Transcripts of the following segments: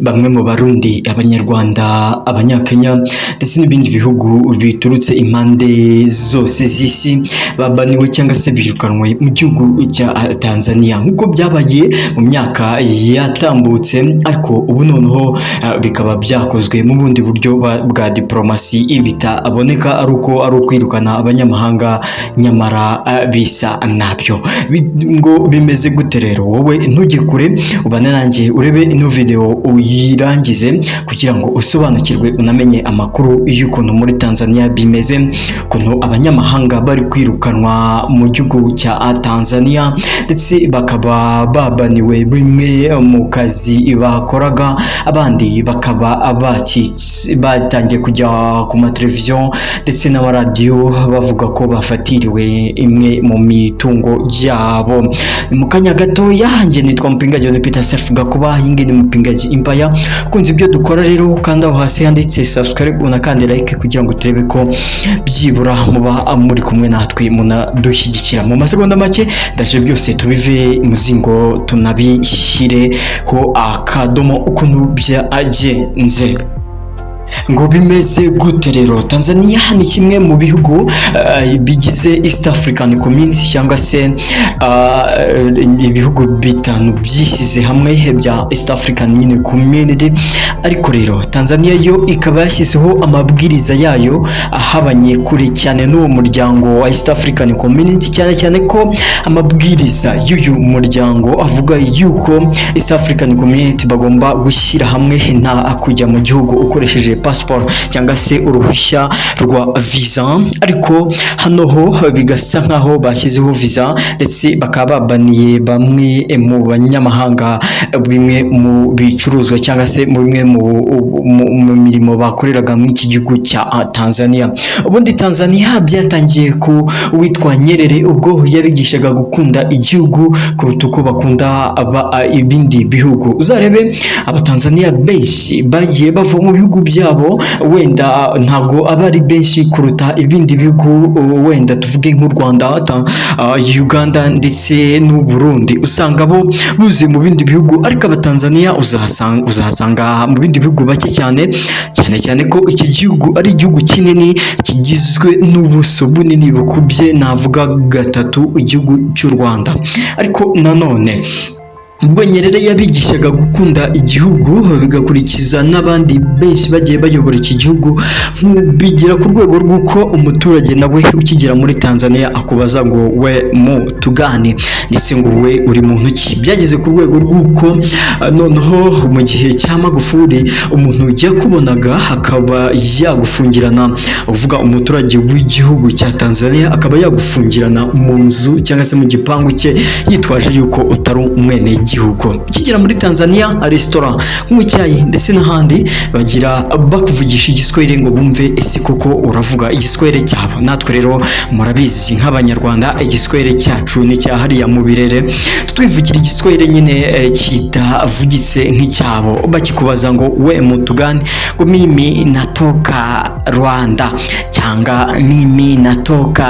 bamwe mu Barundi, Abanyarwanda, Abanyakenya ndetse n'ibindi bihugu biturutse impande zose z'isi babaniwe cyangwa se birukanwe mu gihugu cya Tanzania nk'uko byabaye mu myaka yatambutse, ariko ubu noneho bikaba byakozwe mu bundi buryo bwa diplomasi bitaboneka ari ukwirukana abanyamahanga, nyamara bisa nabyo. Ngo bimeze gute rero? Wowe ntujye kure, ubane nanjye urebe ino video uyirangize kugira ngo usobanukirwe unamenye amakuru y'ukuntu muri Tanzania bimeze, ukuntu abanyamahanga bari kwirukanwa mu gihugu cya Tanzania ndetse bakaba babaniwe bimwe mu kazi bakoraga, abandi bakaba batangiye kujya ku mateleviziyo ndetse n'amaradiyo bavuga ko bafatiriwe imwe mu mitungo yabo. Mu kanya gatoya njye nitwa Mpinga John Peter Self Gakuba, hingi ni Mpingaji Empire. Kunze ibyo dukora rero kanda aho hasi handitse subscribe unakande like kugira ngo turebe ko byibura muba muri kumwe natwe munadushyigikira. Mu masegonda make ndaje byose tubive muzingo tunabishyireho akadomo ukuntu byagenze. Ngo bimeze gute rero? Tanzania ni kimwe mu bihugu bigize East African Community cyangwa se ibihugu bitanu byishyize hamwe bya East African nyine Community, ariko rero Tanzania yo ikaba yashyizeho amabwiriza yayo ahabanye kure cyane n'uwo muryango wa East African Community, cyane cyane ko amabwiriza y'uyu muryango avuga yuko East African Community bagomba gushyira hamwe nta kujya mu gihugu ukoresheje passport cyangwa se uruhushya rwa visa, ariko hano ho bigasa nkaho bashyizeho visa ndetse bakaba babaniye bamwe mu banyamahanga bimwe mu bicuruzwa cyangwa se mu bimwe mu mirimo bakoreraga muri iki gihugu cya Tanzania. Ubundi Tanzania byatangiye ku witwa Nyerere ubwo yabigishaga gukunda igihugu kuruta uko bakunda ibindi bihugu. Uzarebe Abatanzania benshi bagiye bava mu bihugu byabo, wenda ntago abari benshi kuruta ibindi bihugu, wenda tuvuge nk'u Rwanda, Uganda ndetse n'u Burundi, usanga bo buze mu bindi bihugu, ariko Abatanzania uzahasanga mu bindi bihugu bake cyane ko iki gihugu ari igihugu kinini kigizwe n'ubuso bunini bukubye navuga gatatu igihugu cy'u Rwanda. Ariko nanone ubwo Nyerere yabigishaga gukunda igihugu bigakurikiza n'abandi benshi bagiye bayobora iki gihugu, bigera ku rwego rw'uko umuturage nawe ukigera muri Tanzania akubaza ngo we mu tugane ndetse ngo we uri muntu ki. Byageze ku rwego rw'uko noneho mu gihe cya Magufuli umuntu yakubonaga akaba yagufungirana, uvuga umuturage w'igihugu cya Tanzania akaba yagufungirana mu nzu cyangwa se mu gipangu cye yitwaje yuko utari umwene gihugu. Kigera muri Tanzania restaurant nk'icyayi ndetse n'ahandi bagira bakuvugisha igiswahili ngo bumve ese koko uravuga igiswahili cyabo. Natwe rero murabizi nk'Abanyarwanda igiswahili cyacu ni cya hariya mu birere, twivugira igiswahili nyine kitavugitse nk'icyabo. Bakikubaza ngo we mutugani, ngo mimi natoka Rwanda cyangwa mimi natoka,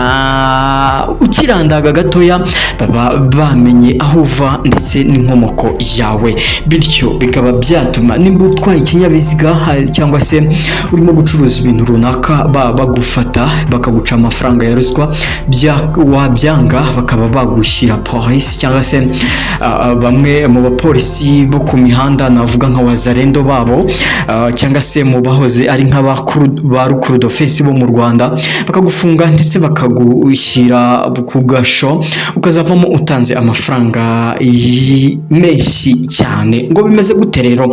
ukirandaga gatoya baba bamenye aho uva ndetse n'inkomoko yawe, bityo bikaba byatuma nimba utwaye ikinyabiziga cyangwa se urimo gucuruza ibintu runaka bagufata bakaguca amafaranga ya ruswa, wabyanga bakaba bagushyira polisi cyangwa se bamwe mu bapolisi bo ku mihanda navuga nka wazarendo babo, cyangwa se mu bahoze ari ba rukurudofesi bo mu Rwanda, bakagufunga ndetse bakagushyira ku gasho ukazavamo utanze amafaranga menshi cyane. Ngo bimeze gute rero?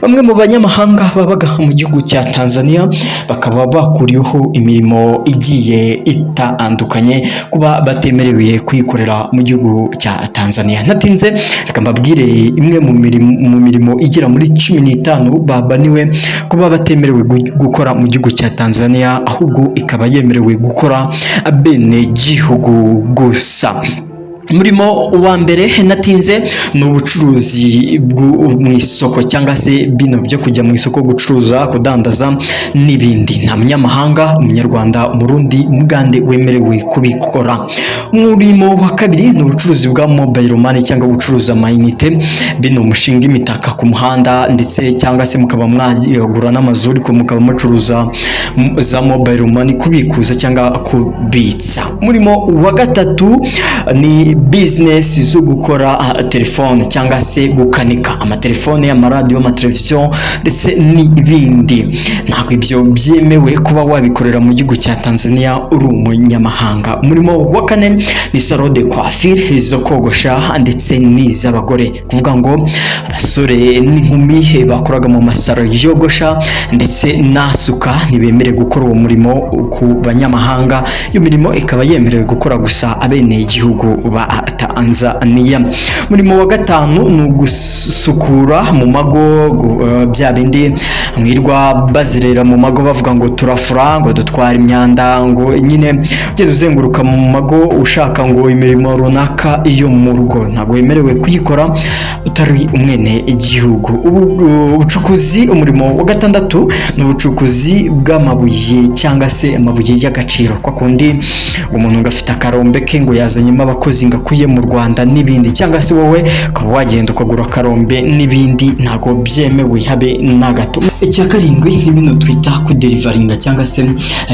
Bamwe mu banyamahanga babaga mu gihugu cya Tanzania bakaba bakuriyeho imirimo igiye itandukanye kuba batemerewe kuyikorera mu gihugu cya Tanzania. Natinze reka mbabwire imwe mu mirimo igera muri 15 babaniwe kuba batemerewe gukora mu gihugu cya Tanzania, ahubwo ikaba yemerewe gukora bene gihugu gusa. Umurimo wa mbere natinze ni ubucuruzi mu isoko cyangwa se bino byo kujya mu isoko gucuruza, kudandaza n'ibindi. Nta munyamahanga, umunyarwanda, umurundi, umugande wemerewe kubikora. Umurimo wa kabiri ni ubucuruzi bwa mobile money cyangwa gucuruza amayinite, bino mushinga imitaka ku muhanda ndetse cyangwa se mukaba mwagura n'amazu ariko mukaba mucuruza za mobile money, kubikuza cyangwa kubitsa. Umurimo wa gatatu ni business zo gukora telefone cyangwa se gukanika amatelefone, amaradiyo, amateleviziyo ndetse n'ibindi. Ntabwo ibyo byemewe kuba wabikorera mu gihugu cya Tanzania uri umunyamahanga. Umurimo wa kane ni salon de coiffure zo kogosha ndetse n'iz'abagore, kuvuga ngo abasore n'inkumi bakoraga mu masaro yogosha ndetse nasuka ntibemere gukora uwo murimo ku banyamahanga. Iyo mirimo ikaba yemerewe gukora gusa abene igihugu ba Tanzania. Umurimo wa gatanu ni ugusukura mu mago, bya bindi mwirwa bazirera mu mago bavuga ngo turafura, ngo dutwara imyanda, ngo nyine ugenda uzenguruka mu mago ushaka ngo imirimo runaka iyo mu rugo, ntabwo wemerewe kuyikora utari umwene igihugu. Ubucukuzi, umurimo wa gatandatu ni ubucukuzi bw'amabuye cyangwa se amabuye y'agaciro, kwa kundi umuntu ngafite akarombe ke ngo yazanyemo abakozi ngakuye mu Rwanda n'ibindi, cyangwa se wowe ukaba wagenda ukagura akarombe n'ibindi, ntago byemewe habe na gato. Icya karindwi ni bino twita kuderivaringa cyangwa se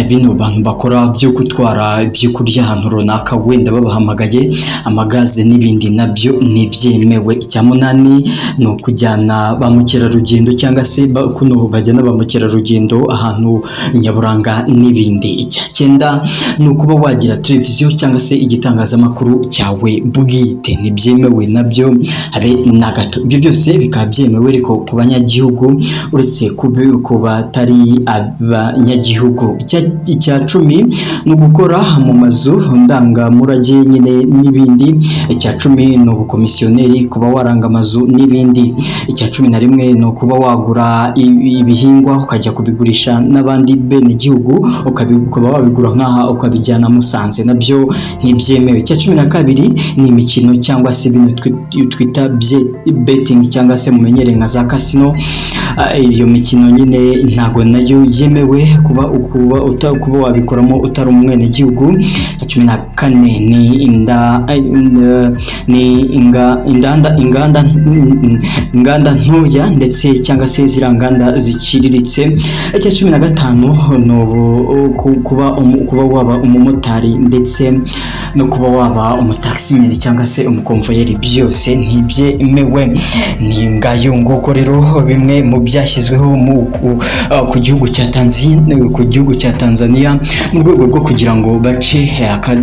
bino bantu bakora byo gutwara ibyo kurya ahantu runaka, wenda babahamagaye amagaze n'ibindi, nabyo ntibyemewe. Icya munani ni ukujyana ba mukerarugendo cyangwa se kuno bajyana ba mukerarugendo ahantu nyaburanga n'ibindi. Icya cyenda ni ukuba wagira televiziyo cyangwa se igitangazamakuru cyawe bwite, ntibyemewe nabyo habe na gato. Ibyo byose bikaba byemewe ariko ku banyagihugu uretse ku batari abanyagihugu. Icya cumi ni ugukora mu mazu ndangamurage nyine n'ibindi. Icya cumi ni ubukomisiyoneri, kuba waranga amazu n'ibindi. Icya cumi na rimwe ni ukuba wagura ibihingwa ukajya kubigurisha n'abandi bene igihugu, ukaba wabigura nk'aha ukabijyana Musanze, nabyo ntibyemewe. Icya cumi na kabiri ni imikino cyangwa se ibintu twita betting cyangwa se mumenyere nka za casino. Iyo mikino nyine ntago nayo yemewe kuba wabikoramo utari umwene gihugu. Cumi na kane ni inganda ntoya ndetse cyangwa se ziranganda ziciriritse. Icya cumi na gatanu no kuba waba umumotari ndetse no kuba waba umutaximeni cyangwa se umukonvoyeri, byose ntibyemewe. Ni ngayo nguko rero bimwe mu byashyizweho ku gihugu cya Tanzania mu rwego rwo kugira ngo bace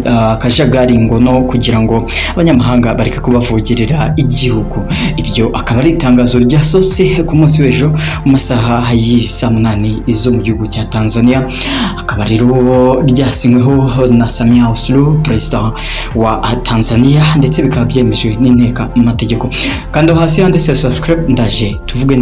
akajagari ngo no kugira ngo abanyamahanga bareke kubavugirira igihugu. Ibyo akaba ari itangazo ryasohotse ku munsi w'ejo mu masaha y'isa 8 izo mu gihugu cya Tanzania, akaba rero ryasinyweho na Samia Suluhu, perezida wa Tanzania, ndetse bikaba byemejwe n'inteko amategeko. Kandi hasi handitse subscribe, ndaje tuvuge